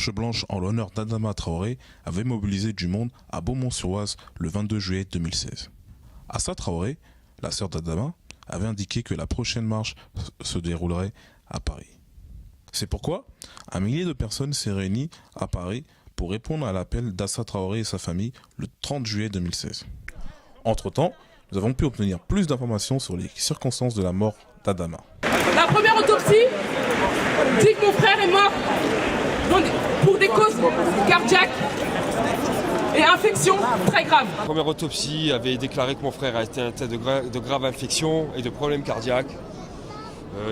marche blanche en l'honneur d'Adama Traoré avait mobilisé du monde à Beaumont-sur-Oise le 22 juillet 2016. Assa Traoré, la sœur d'Adama, avait indiqué que la prochaine marche se déroulerait à Paris. C'est pourquoi un millier de personnes s'est réuni à Paris pour répondre à l'appel d'Assa Traoré et sa famille le 30 juillet 2016. Entre-temps, nous avons pu obtenir plus d'informations sur les circonstances de la mort d'Adama. La première autopsie dit que mon frère est mort pour des causes cardiaques et infections très graves. La première autopsie avait déclaré que mon frère a été atteint de graves infections et de problèmes cardiaques.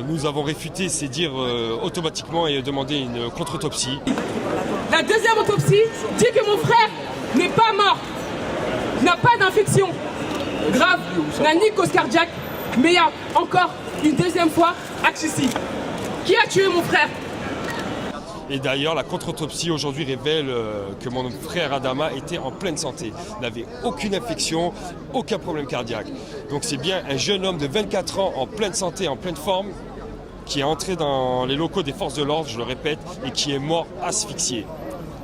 Nous avons réfuté ces dires automatiquement et demandé une contre-autopsie. La deuxième autopsie dit que mon frère n'est pas mort, n'a pas d'infection grave, n'a ni cause cardiaque, mais il y a encore une deuxième fois asphyxie. Qui a tué mon frère? Et d'ailleurs, la contre-autopsie aujourd'hui révèle que mon frère Adama était en pleine santé, n'avait aucune infection, aucun problème cardiaque. Donc c'est bien un jeune homme de 24 ans en pleine santé, en pleine forme, qui est entré dans les locaux des forces de l'ordre, je le répète, et qui est mort asphyxié.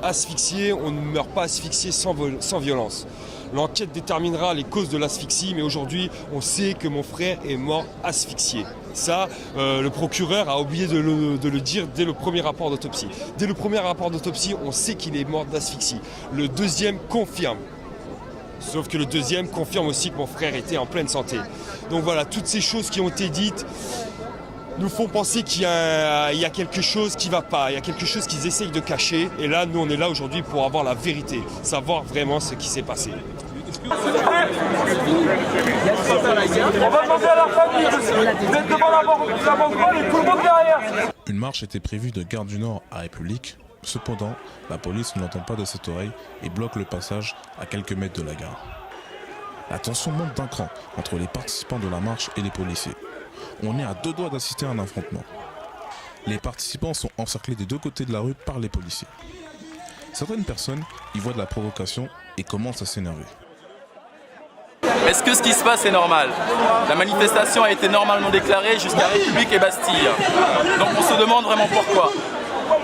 Asphyxié, on ne meurt pas asphyxié sans violence. L'enquête déterminera les causes de l'asphyxie, mais aujourd'hui, on sait que mon frère est mort asphyxié. Ça, le procureur a oublié de le dire dès le premier rapport d'autopsie. Dès le premier rapport d'autopsie, on sait qu'il est mort d'asphyxie. Le deuxième confirme. Sauf que le deuxième confirme aussi que mon frère était en pleine santé. Donc voilà, toutes ces choses qui ont été dites nous font penser qu'il y a quelque chose qui ne va pas, il y a quelque chose qu'ils essayent de cacher. Et là, nous, on est là aujourd'hui pour avoir la vérité, savoir vraiment ce qui s'est passé. On va demander à la famille d'être devant la banquerole et tout le monde derrière. Une marche était prévue de Gare du Nord à République. Cependant, la police ne l'entend pas de cette oreille et bloque le passage à quelques mètres de la gare. La tension monte d'un cran entre les participants de la marche et les policiers. On est à deux doigts d'assister à un affrontement. Les participants sont encerclés des deux côtés de la rue par les policiers. Certaines personnes y voient de la provocation et commencent à s'énerver. Est-ce que ce qui se passe est normal? La manifestation a été normalement déclarée jusqu'à République et Bastille. Donc on se demande vraiment pourquoi.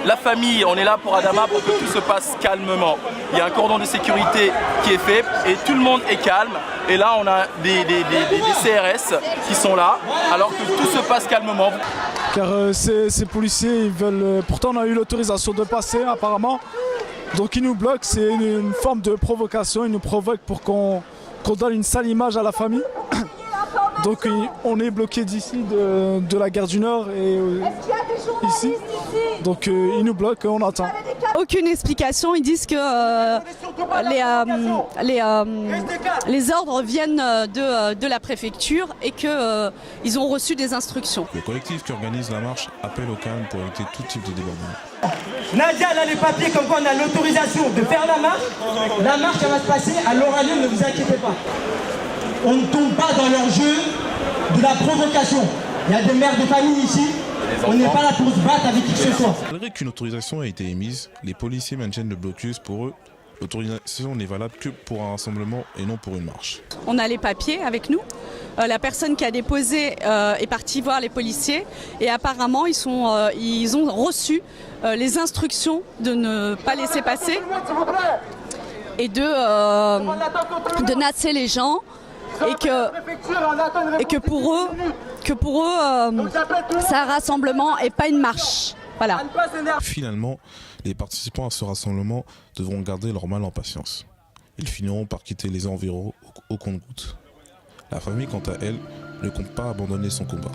La famille, on est là pour Adama pour que tout se passe calmement. Il y a un cordon de sécurité qui est fait et tout le monde est calme. Et là, on a des CRS qui sont là, alors que tout se passe calmement. Car ces policiers, ils veulent. Pourtant, on a eu l'autorisation de passer, apparemment. Donc, ils nous bloquent. C'est une forme de provocation. Ils nous provoquent pour qu'on donne une sale image à la famille. Donc, on est bloqué d'ici, de la gare du Nord et ici. Donc, ils nous bloquent, on attend. Aucune explication, ils disent que les ordres viennent de la préfecture et qu'ils ont reçu des instructions. Le collectif qui organise la marche appelle au calme pour éviter tout type de débordement. Nadia, elle a les papiers comme quoi on a l'autorisation de faire la marche. La marche, elle va se passer à l'Oranium, ne vous inquiétez pas. On ne tombe pas dans leur jeu de la provocation. Il y a des mères de famille ici. On n'est pas là pour se battre avec qui que ce soit. Malgré qu'une autorisation a été émise, les policiers maintiennent le blocus. Pour eux, l'autorisation n'est valable que pour un rassemblement et non pour une marche. On a les papiers avec nous. La personne qui a déposé est partie voir les policiers et apparemment ils ont reçu les instructions de ne pas laisser passer et de nasser les gens. Et que pour eux, c'est un rassemblement et pas une marche. Voilà. Finalement, les participants à ce rassemblement devront garder leur mal en patience. Ils finiront par quitter les environs au compte-gouttes. La famille, quant à elle, ne compte pas abandonner son combat.